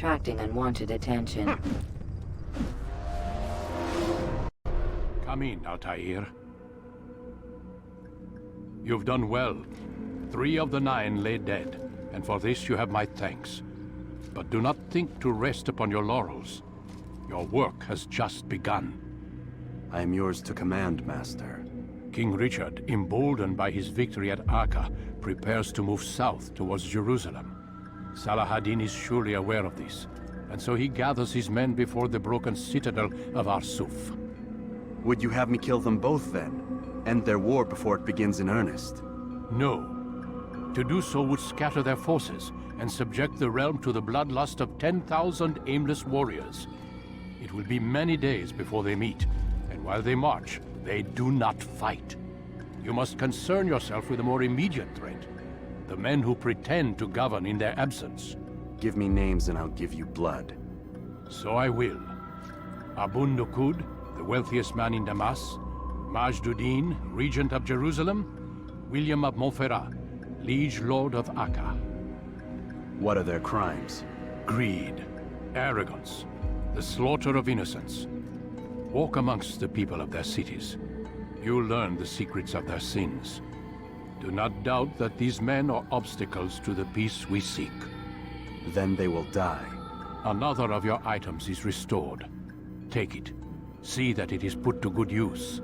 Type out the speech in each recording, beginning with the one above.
attracting unwanted attention. Come in, Altair. You've done well. 3 of the 9 lay dead, and for this you have my thanks. But do not think to rest upon your laurels. Your work has just begun. I am yours to command, Master. King Richard, emboldened by his victory at Acre, prepares to move south towards Jerusalem. Saladin is surely aware of this, and so he gathers his men before the broken citadel of Arsuf. Would you have me kill them both then? End their war before it begins in earnest? No. To do so would scatter their forces and subject the realm to the bloodlust of 10,000 aimless warriors. It will be many days before they meet, and while they march, they do not fight. You must concern yourself with a more immediate threat. The men who pretend to govern in their absence. Give me names and I'll give you blood. So I will. Abu Nuqoud, the wealthiest man in Damascus, Majduddin, regent of Jerusalem, William of Montferrat, liege lord of Acre. What are their crimes? Greed, arrogance, the slaughter of innocents. Walk amongst the people of their cities. You'll learn the secrets of their sins. Do not doubt that these men are obstacles to the peace we seek. Then they will die. Another of your items is restored. Take it. See that it is put to good use.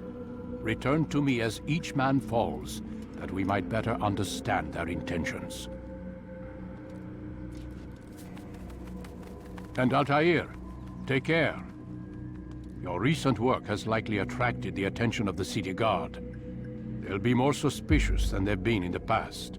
Return to me as each man falls, that we might better understand their intentions. And Altair, take care. Your recent work has likely attracted the attention of the city guard. They'll be more suspicious than they've been in the past.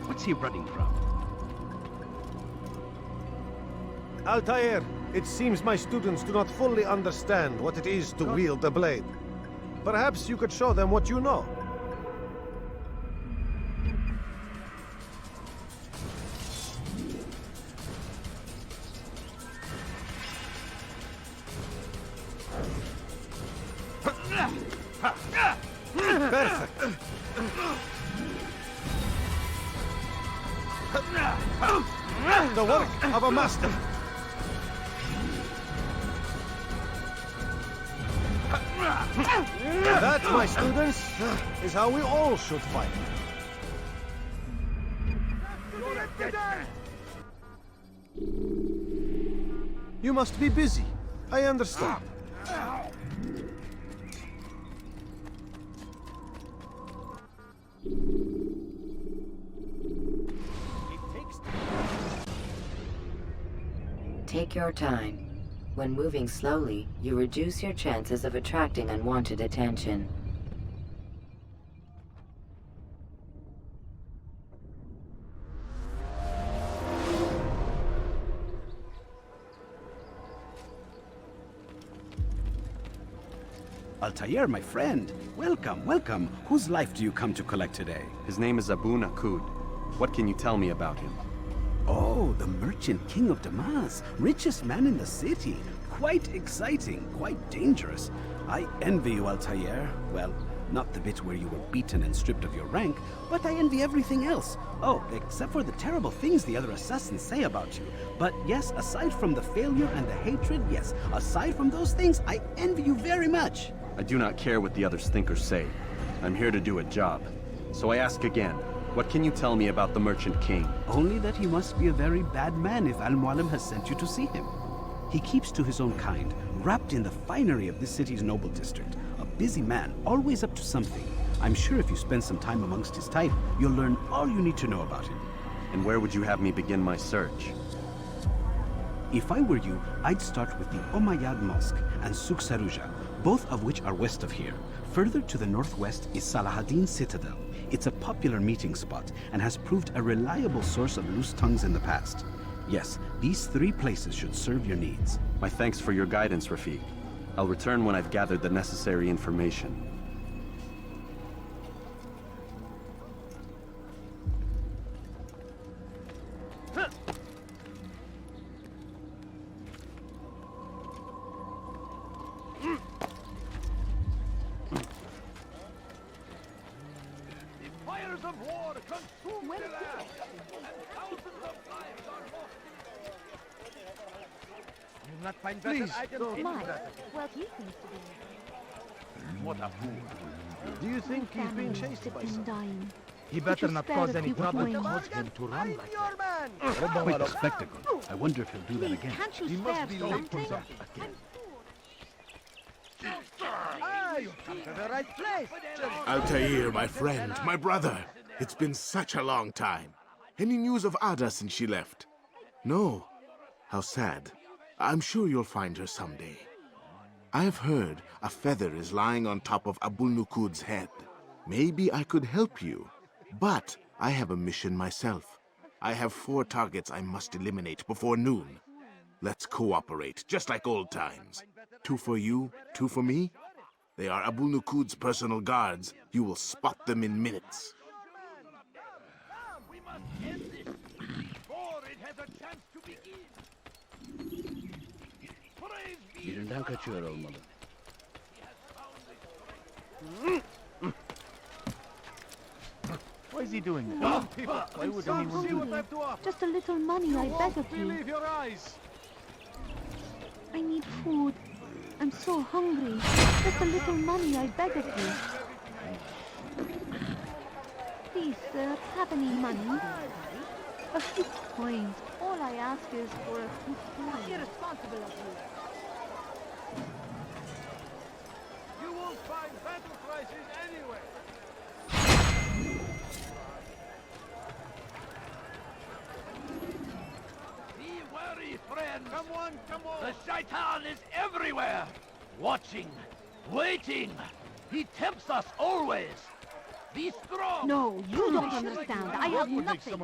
What's he running from? Altair, it seems my students do not fully understand what it is to wield the blade. Perhaps you could show them what you know. Perfect. The work of a master. That, my students, is how we all should fight. You must be busy. I understand. Take your time. When moving slowly, you reduce your chances of attracting unwanted attention. Altair, my friend. Welcome, welcome. Whose life do you come to collect today? His name is Abu Nuqoud. What can you tell me about him? Oh, the merchant king of Damascus, richest man in the city. Quite exciting, quite dangerous. I envy you, Altair. Well, not the bit where you were beaten and stripped of your rank, but I envy everything else. Oh, except for the terrible things the other assassins say about you. But yes, aside from the failure and the hatred, yes, aside from those things, I envy you very much. I do not care what the others think or say. I'm here to do a job. So I ask again. What can you tell me about the Merchant King? Only that he must be a very bad man if Mualim has sent you to see him. He keeps to his own kind, wrapped in the finery of this city's noble district. A busy man, always up to something. I'm sure if you spend some time amongst his type, you'll learn all you need to know about him. And where would you have me begin my search? If I were you, I'd start with the Umayyad Mosque and Souk Sarouja, both of which are west of here. Further to the northwest is Saladin's Citadel. It's a popular meeting spot and has proved a reliable source of loose tongues in the past. Yes, these 3 places should serve your needs. My thanks for your guidance, Rafiq. I'll return when I've gathered the necessary information. Fires of war consume the land, and thousands of lives are lost. You'll not find better items anywhere. Well, he seems to be. What a fool. Do you think he's being chased by someone? Dying. He better not cause any trouble. Cause him to run like that. Quite a spectacle. I wonder if he'll do that again. Can't you He spare must be late for something? something. Ah, you come to the right place. Altair, my friend, my brother. It's been such a long time. Any news of Ada since she left? No. How sad. I'm sure you'll find her someday. I have heard a feather is lying on top of Abul Nuqoud's head. Maybe I could help you. But I have a mission myself. I have 4 targets I must eliminate before noon. Let's cooperate, just like old times. 2 for you, 2 for me? They are Abul Nuqoud's personal guards. You will spot them in minutes. We must end this before it has a chance to begin. Praise be Vielen Dank, old mother. Why is he doing that? Why would anyone do that? Just a little money, I beg of you. Believe your eyes. I need food. I'm so hungry. Just a little money, I beg of you. Please, sir, have any money? A few coins. All I ask is for a few coins. Irresponsible of you. You won't find better prices anywhere. Be wary, friends. Come on, come on. The shaitan is everywhere. Watching, waiting. He tempts us always. Be strong. No, you don't understand. I have nothing.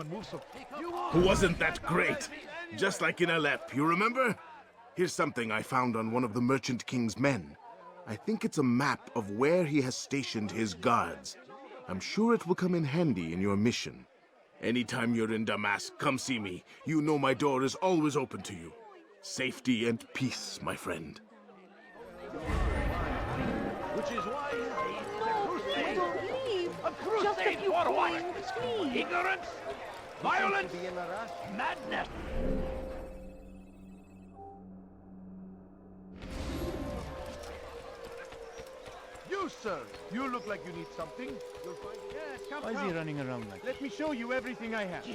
Wasn't that great? Just like in Aleppo, you remember? Here's something I found on one of the Merchant King's men. I think it's a map of where he has stationed his guards. I'm sure it will come in handy in your mission. Anytime you're in Damascus, come see me. You know my door is always open to you. Safety and peace, my friend. Which is why No, please don't leave. a crusade Just a few for what? coins, please. Ignorance, violence, madness. You, sir, you look like you need something. You'll find. Yes, come. Why is he running around like that? Let me show you everything I have.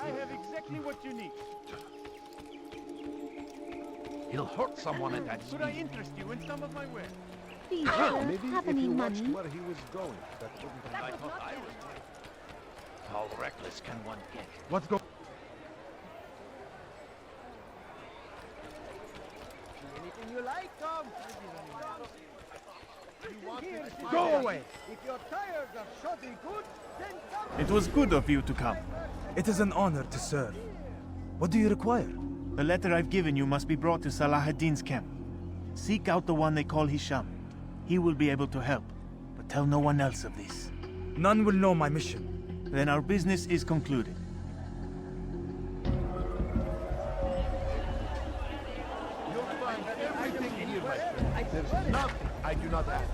I have exactly what you need. He'll hurt someone at that speed. Could I interest you in some of my wares? Please, sir, Maybe have if any you watched money? where he was going, that wouldn't have... I thought I was going. How reckless can one get? Let's go. Anything you like, Tom. Go away. If you're tired of shoddy goods, then come. It was good of you to come. It is an honor to serve. What do you require? The letter I've given you must be brought to Salah ad-Din's camp. Seek out the one they call Hisham. He will be able to help, but tell no one else of this. None will know my mission. Then our business is concluded. You'll find everything here, my friend. There's nothing I do not have.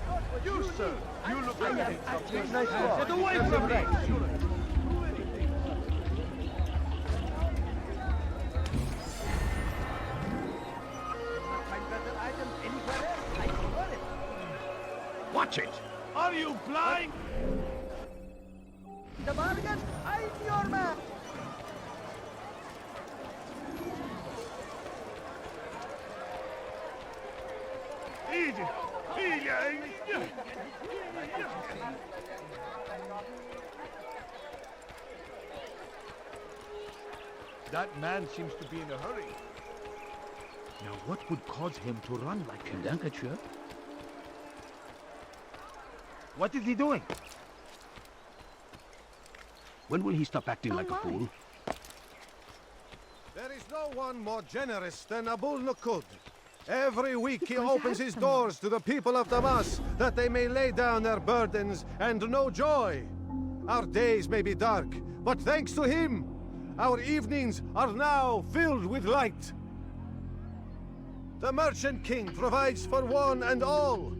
You, sir, you look like something. Nice walk. Get away from me! Watch it! Are you blind? The bargain, I'm your man! That man seems to be in a hurry. Now what would cause him to run like him? Dankeschön. What is he doing? When will he stop acting like a fool? There is no one more generous than Abul Nuqoud. Every week he opens his doors to the people of Damascus, that they may lay down their burdens and know joy. Our days may be dark, but thanks to him, our evenings are now filled with light. The Merchant King provides for one and all.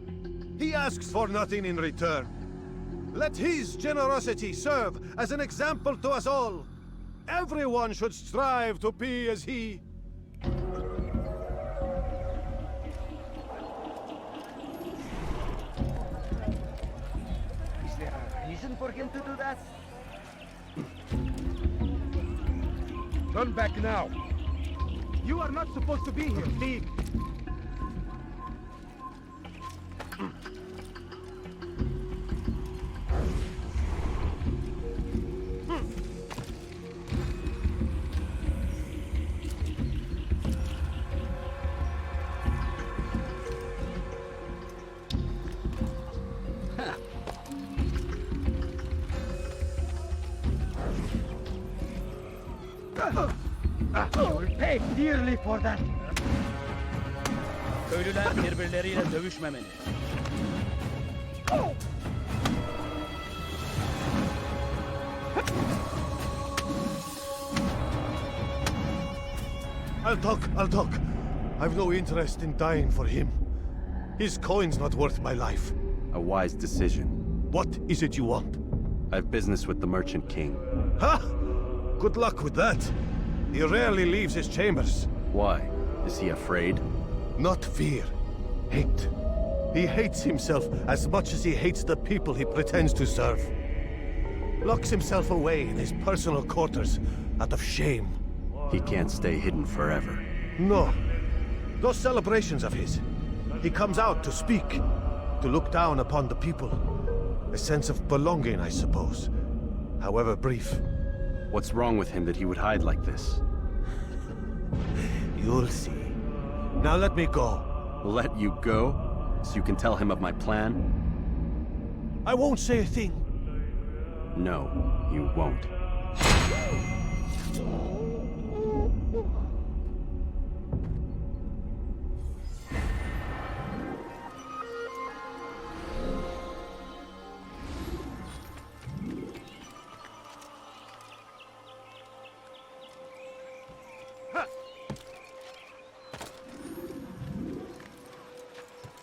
He asks for nothing in return. Let his generosity serve as an example to us all. Everyone should strive to be as he. Is there a reason for him to do that? Turn back now. You are not supposed to be here. Leave. You will pay dearly for that. Köylüler birbirleriyle dövüşmemeli. I'll talk. I've no interest in dying for him. His coin's not worth my life. A wise decision. What is it you want? I have business with the Merchant King. Ha! Good luck with that. He rarely leaves his chambers. Why? Is he afraid? Not fear. Hate. He hates himself as much as he hates the people he pretends to serve. Locks himself away in his personal quarters out of shame. He can't stay hidden forever. No. Those celebrations of his. He comes out to speak, to look down upon the people. A sense of belonging, I suppose. However brief. What's wrong with him that he would hide like this? You'll see. Now let me go. Let you go? So you can tell him of my plan? I won't say a thing. No, you won't.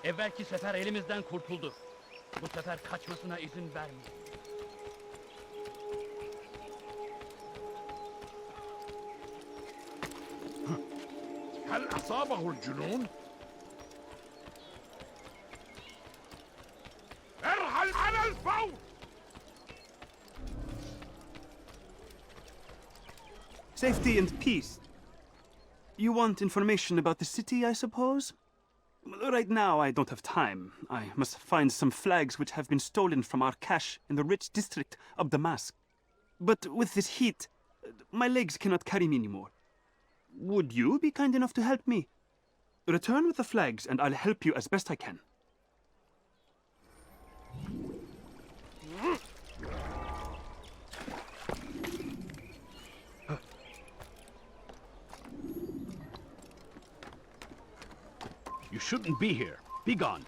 Evvelki sefer elimizden kurtuldu. Bu sefer kaçmasına izin verme. هل أصابه الجنون؟ ارحل على الفور! Safety and peace. You want information about the city, I suppose? Right now, I don't have time. I must find some flags which have been stolen from our cache in the rich district of Damascus. But with this heat, my legs cannot carry me anymore. Would you be kind enough to help me? Return with the flags, and I'll help you as best I can. You shouldn't be here. Be gone.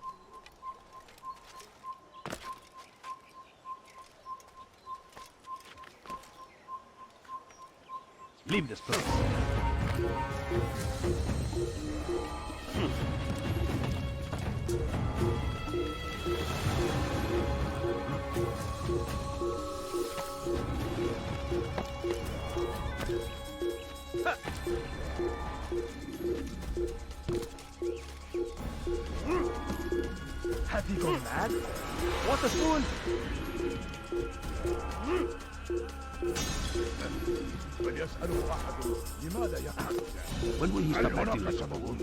Leave this place. Have you gone mad? What a fool! When will he stop acting like a fool?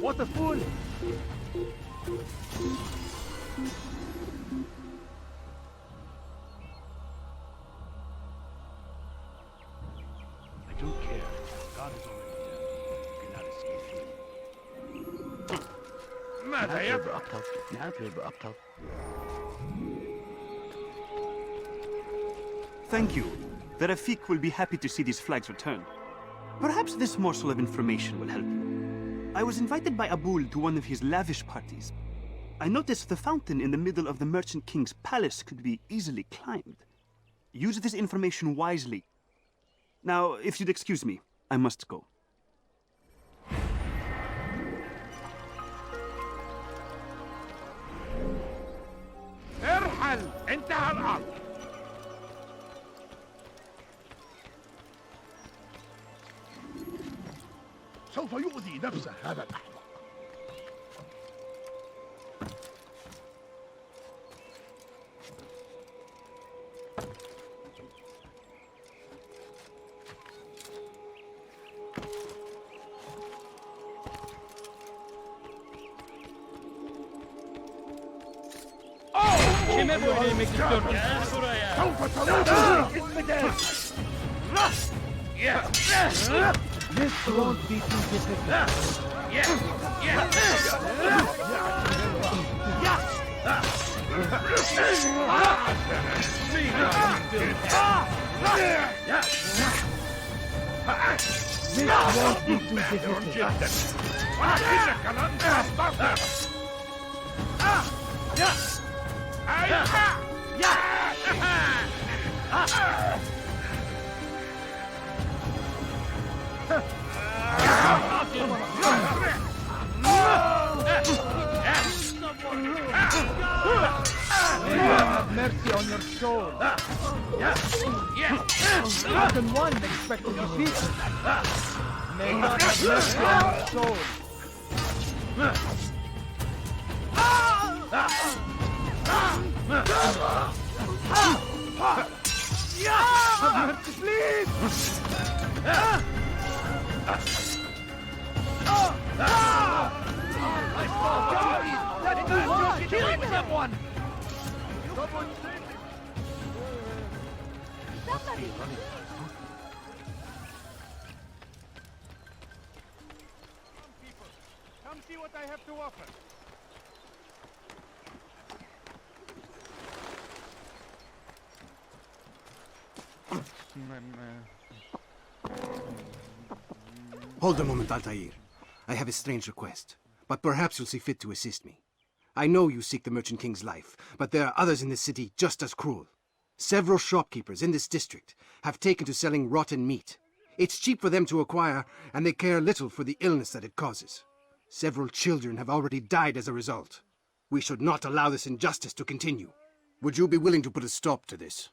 What a fool! I don't care. God is already dead. You cannot escape him. ماذا يفعل؟ بأبطال. نعم بأبطال. Thank you. The Rafik will be happy to see these flags return. Perhaps this morsel of information will help you. I was invited by Abul to one of his lavish parties. I noticed the fountain in the middle of the Merchant King's palace could be easily climbed. Use this information wisely. Now, if you'd excuse me, I must go. ارحل انتهى الأمر. سوف يؤذي نفسه هذا الأحمق. Kime böyle yemek istiyorsun? Gel buraya. سوف تموت. This won't be too difficult. May God have mercy on your soul. More than one expect to be beaten. May God have mercy on your soul. Have mercy, please! Killing someone! Somebody! Come see what I have to offer. Hold a moment, Altair. I have a strange request, but perhaps you'll see fit to assist me. I know you seek the Merchant King's life, but there are others in this city just as cruel. Several shopkeepers in this district have taken to selling rotten meat. It's cheap for them to acquire, and they care little for the illness that it causes. Several children have already died as a result. We should not allow this injustice to continue. Would you be willing to put a stop to this?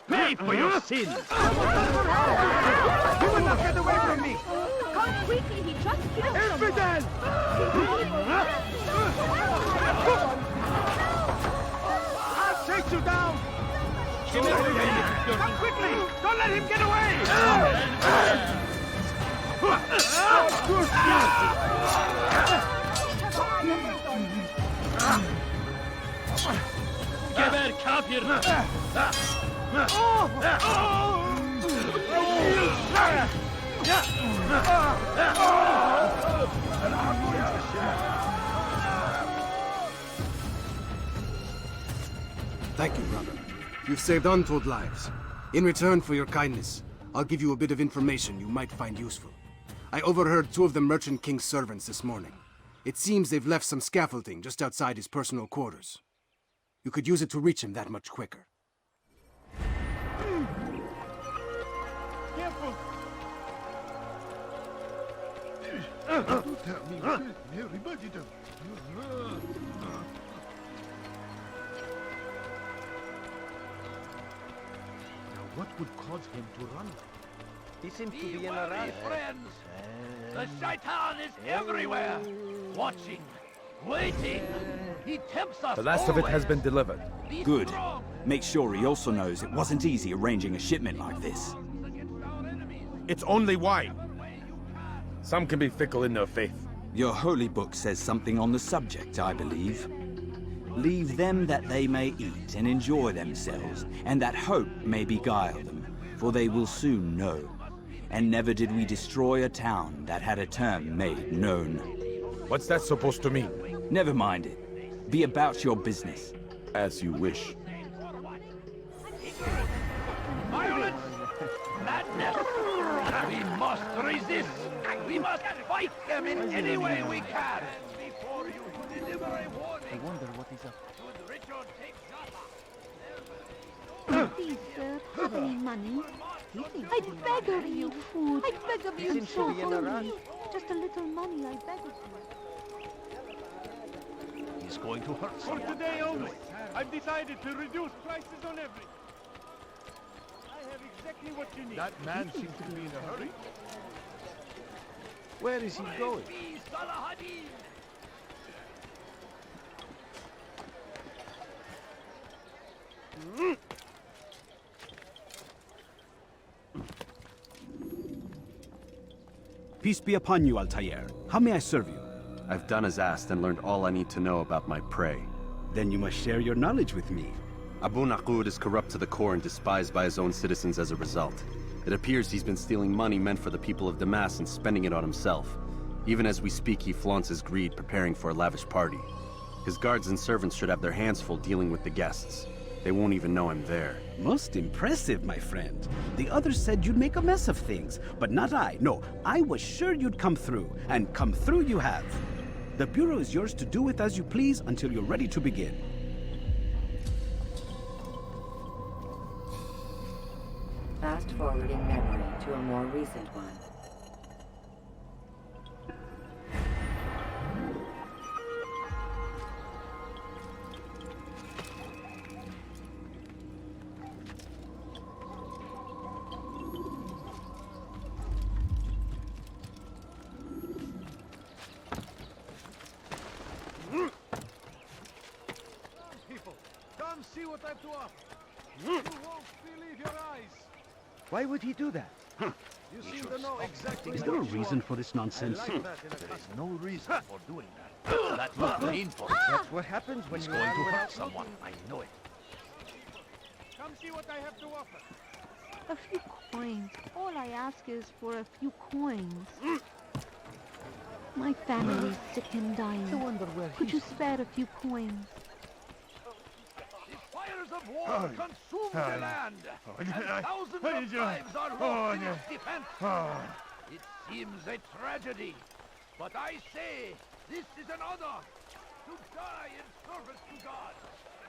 Pay for your sins! You will not get away from me! Come quickly, he just killed Infidel! I'll chase you down! Come quickly! Don't let him get away! Geber kafir! Thank you, brother. You've saved untold lives. In return for your kindness, I'll give you a bit of information you might find useful. I overheard two of the Merchant King's servants this morning. It seems they've left some scaffolding just outside his personal quarters. You could use it to reach him that much quicker. Careful! Now what would cause him to run? He seems to be in a rush. Friends! The shaitan is everywhere! Watching, waiting! He tempts us. The last of it has been delivered. Good. Make sure he also knows it wasn't easy arranging a shipment like this. It's only wine. Some can be fickle in their faith. Your holy book says something on the subject, I believe. Leave them that they may eat and enjoy themselves, and that hope may beguile them, for they will soon know. And never did we destroy a town that had a term made known. What's that supposed to mean? Never mind it. Be about your business. As you wish. Violence! Madness! We must resist! We must fight them in any way we can! Before you deliver a warning! I wonder what is up. Should Richard take Jaffa? Please, sir, have any money? I beg of you, food. I beg of you, so hungry. Just a little money, I beg of you. He's going to hurt For someone. today only, I've decided to reduce prices on everything. I have exactly what you need. That man seems to be in a hurry. Where is he going? Peace be upon you, Altair. How may I serve you? I've done as asked and learned all I need to know about my prey. Then you must share your knowledge with me. Abu Nuqoud is corrupt to the core and despised by his own citizens as a result. It appears he's been stealing money meant for the people of Damascus and spending it on himself. Even as we speak, he flaunts his greed, preparing for a lavish party. His guards and servants should have their hands full dealing with the guests. They won't even know I'm there. Most impressive, my friend. The others said you'd make a mess of things, but not I. No, I was sure you'd come through, and come through you have. The Bureau is yours to do with as you please until you're ready to begin. Fast-forwarding memory to a more recent one. People, come see what I have to offer. You won't believe your eyes. Why would he do that? You seem to know exactly Is there a what you reason want. for this nonsense? I like that in a There is no reason for doing that. That was painful. That's what happens when He's you going to hurt someone. I know it. Come see what I have to offer. A few coins. All I ask is for a few coins. My family's sick and dying. I wonder where Could you spare a few coins? The fires of war consume the land, and thousands of lives are lost in its defense. It seems a tragedy, but I say this is an honor to die in service to God,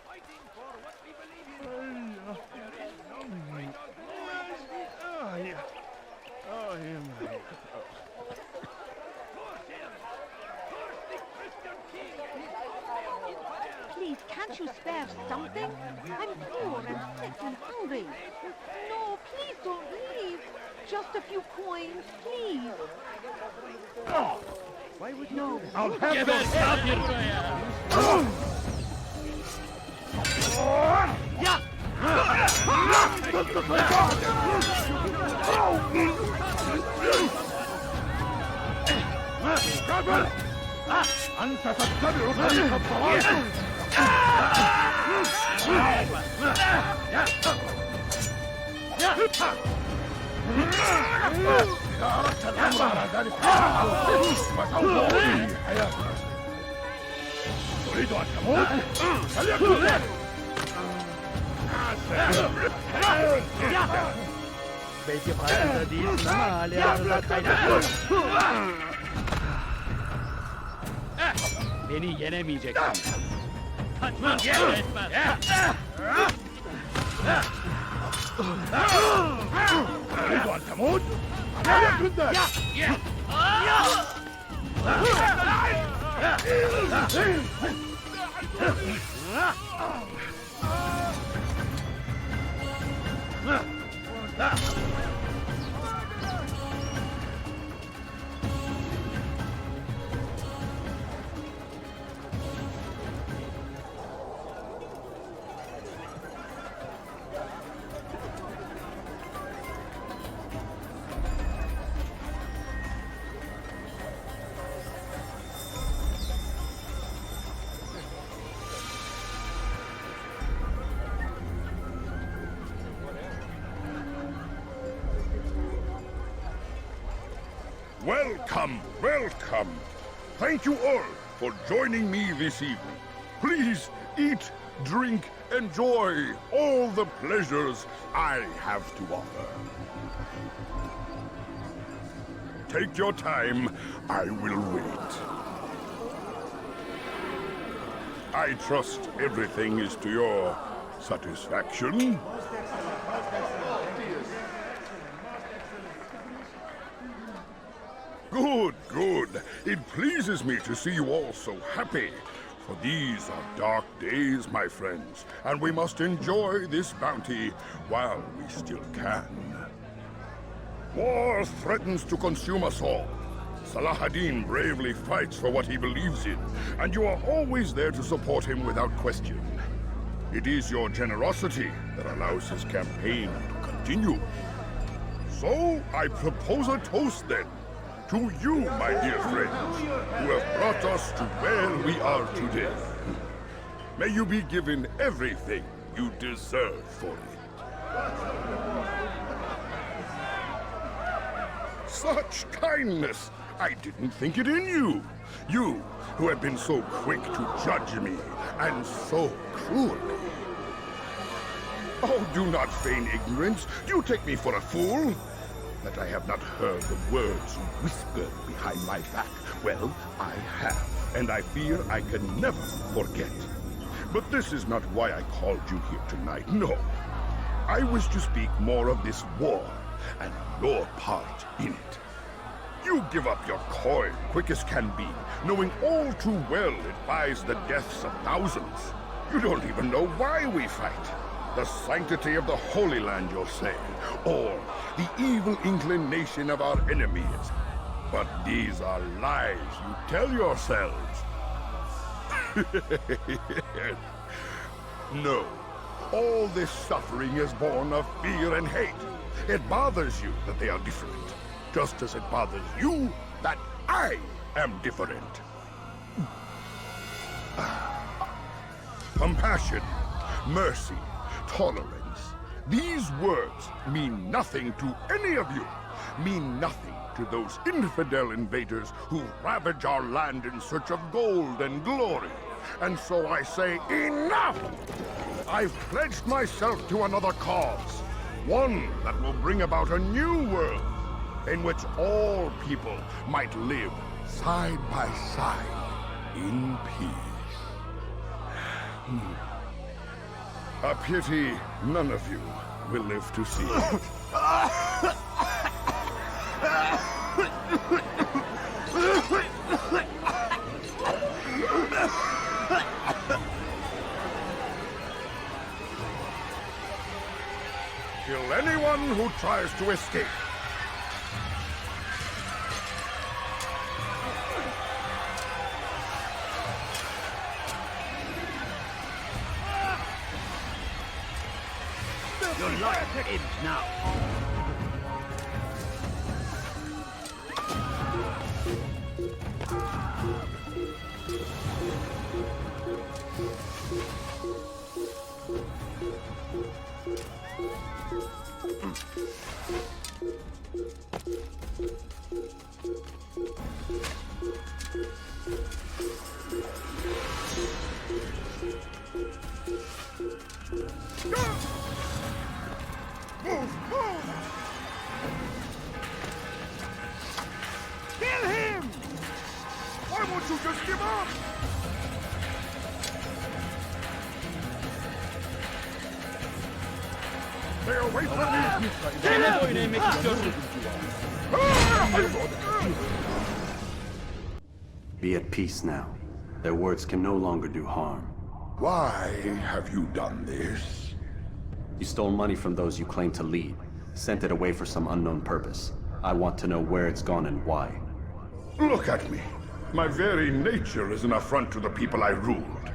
fighting for what we believe in. There is no greater glory than this. Curse him! Curse the Christian king and his outlaw infidels! Please, can't you spare something? I'm poor and sick and hungry. No, please don't leave. Just a few coins, please. Why would No. I'll have your أنت تتبع طريق الضلال. إذا أردت الأمر على ذلك فسوف أحيي حياتك. تريد أن تموت؟ فليكن ذلك. Beni yenemeyeceksin. Kaçma, etmez. تريد أن تموت؟ فليكن ذلك. Welcome, welcome. Thank you all for joining me this evening. Please eat, drink, enjoy all the pleasures I have to offer. Take your time, I will wait. I trust everything is to your satisfaction. Good, good. It pleases me to see you all so happy. For these are dark days, my friends, and we must enjoy this bounty while we still can. War threatens to consume us all. Salah ad-Din bravely fights for what he believes in, and you are always there to support him without question. It is your generosity that allows his campaign to continue. So, I propose a toast then, to you, my dear friends, who have brought us to where we are today. May you be given everything you deserve for it. Such kindness! I didn't think it in you. You, who have been so quick to judge me, and so cruelly. Oh, do not feign ignorance. You take me for a fool. That I have not heard the words you whispered behind my back. Well, I have, and I fear I can never forget. But this is not why I called you here tonight, no. I wish to speak more of this war, and your part in it. You give up your coin quick as can be, knowing all too well it buys the deaths of thousands. You don't even know why we fight. The sanctity of the Holy Land, you'll say, or the evil inclination of our enemies. But these are lies you tell yourselves. No, all this suffering is born of fear and hate. It bothers you that they are different, just as it bothers you that I am different. Compassion, mercy, tolerance. These words mean nothing to any of you, mean nothing to those infidel invaders who ravage our land in search of gold and glory. And so I say, enough! I've pledged myself to another cause, one that will bring about a new world, in which all people might live side by side in peace. A pity none of you will live to see it. Kill anyone who tries to escape. Your life ends now. Kill him! Why won't you just give up? Stay away from me! Seninle oynamak istiyorsun. Be at peace now. Their words can no longer do harm. Why have you done this? You stole money from those you claim to lead, sent it away for some unknown purpose. I want to know where it's gone and why. Look at me. My very nature is an affront to the people I ruled.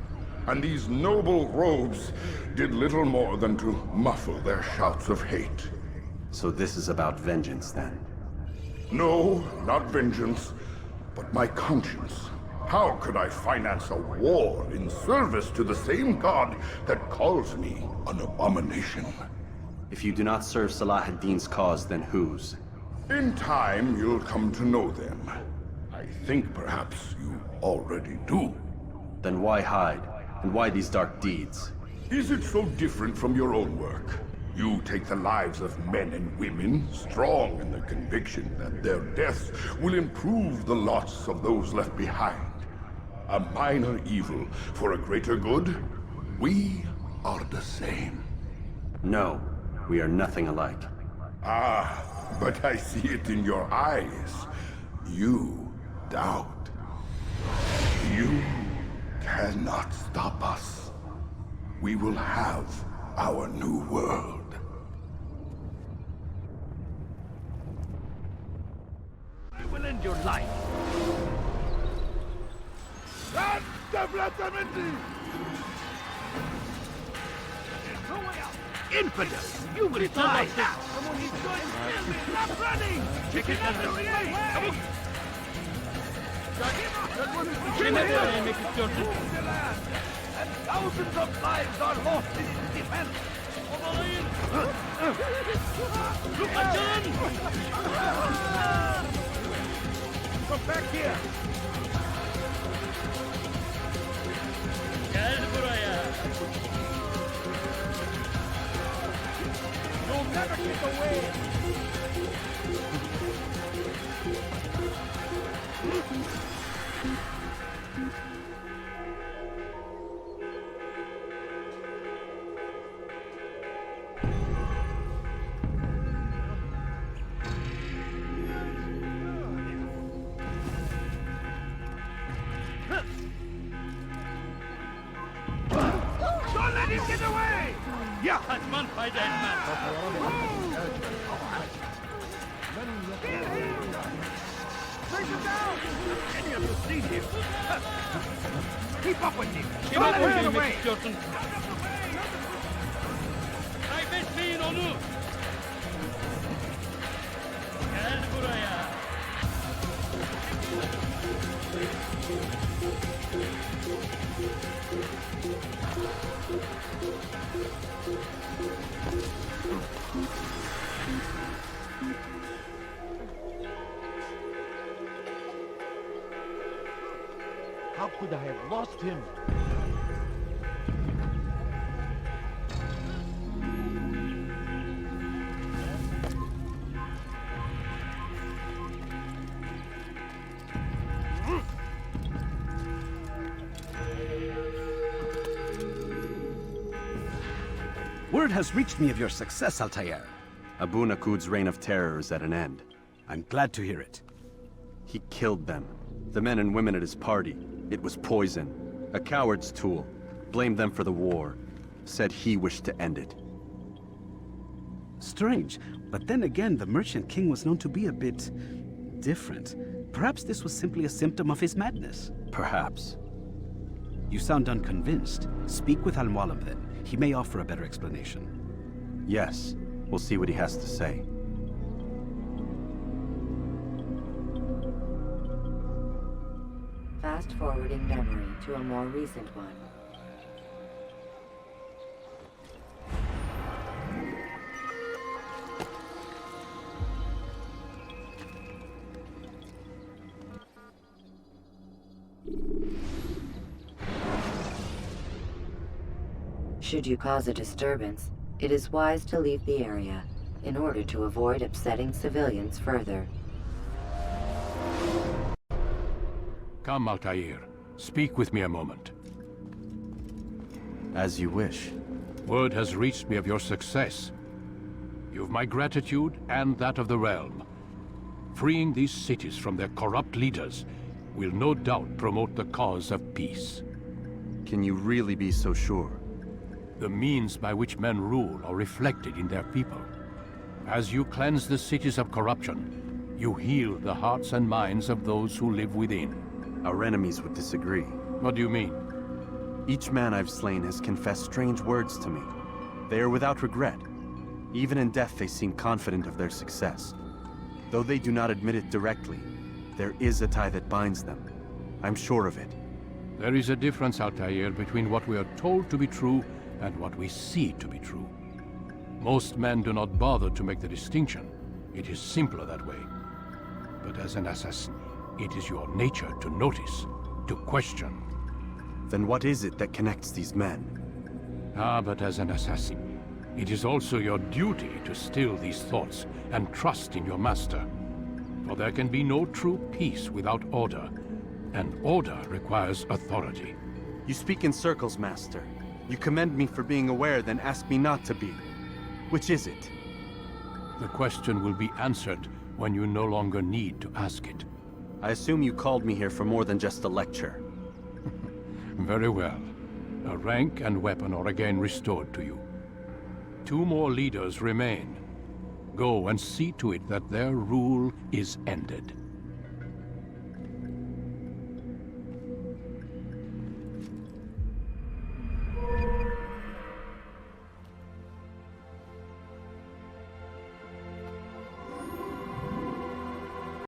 And these noble robes did little more than to muffle their shouts of hate. So this is about vengeance, then? No, not vengeance, but my conscience. How could I finance a war in service to the same god that calls me an abomination? If you do not serve Salah ad-Din's cause, then whose? In time, you'll come to know them. I think perhaps you already do. Then why hide? And why these dark deeds? Is it so different from your own work? You take the lives of men and women, strong in the conviction that their deaths will improve the lots of those left behind. A minor evil for a greater good? We are the same. No, we are nothing alike. Ah, but I see it in your eyes. You doubt. You cannot stop us. We will have our new world. You will end your life. Infidel! You will die now! Someone needs to kill me! Stop running! Check it out! Come on! Move the land! And thousands of lives are lost in its defense! Look at John! Come back here! Gel buraya. You'll never get away! Don't let him get away! Yeah! Kaçman fayda etmez. Bring him down! Any of you see him? Keep up with him! Kime Don't let him get öldürmek away! istiyorsun? Kaybetmeyin onu! Gel buraya! How could I have lost him? Word has reached me of your success, Altair. Abu Nuqoud's reign of terror is at an end. I'm glad to hear it. He killed them. The men and women at his party. It was poison. A coward's tool. Blamed them for the war. Said he wished to end it. Strange, but then again, the Merchant King was known to be a bit different. Perhaps this was simply a symptom of his madness. Perhaps. You sound unconvinced. Speak with Al-Mualim then. He may offer a better explanation. Yes. We'll see what he has to say. Fast-forwarding memory to a more recent one. Should you cause a disturbance, it is wise to leave the area in order to avoid upsetting civilians further. Come, Altair. Speak with me a moment. As you wish. Word has reached me of your success. You've my gratitude and that of the realm. Freeing these cities from their corrupt leaders will no doubt promote the cause of peace. Can you really be so sure? The means by which men rule are reflected in their people. As you cleanse the cities of corruption, you heal the hearts and minds of those who live within. Our enemies would disagree. What do you mean? Each man I've slain has confessed strange words to me. They are without regret. Even in death they seem confident of their success. Though they do not admit it directly, there is a tie that binds them. I'm sure of it. There is a difference, Altair, between what we are told to be true and what we see to be true. Most men do not bother to make the distinction. It is simpler that way. But as an assassin, it is your nature to notice, to question. Then what is it that connects these men? But as an assassin, it is also your duty to still these thoughts and trust in your master. For there can be no true peace without order, and order requires authority. You speak in circles, Master. You commend me for being aware, then ask me not to be. Which is it? The question will be answered when you no longer need to ask it. I assume you called me here for more than just a lecture. Very well. A rank and weapon are again restored to you. 2 more leaders remain. Go and see to it that their rule is ended.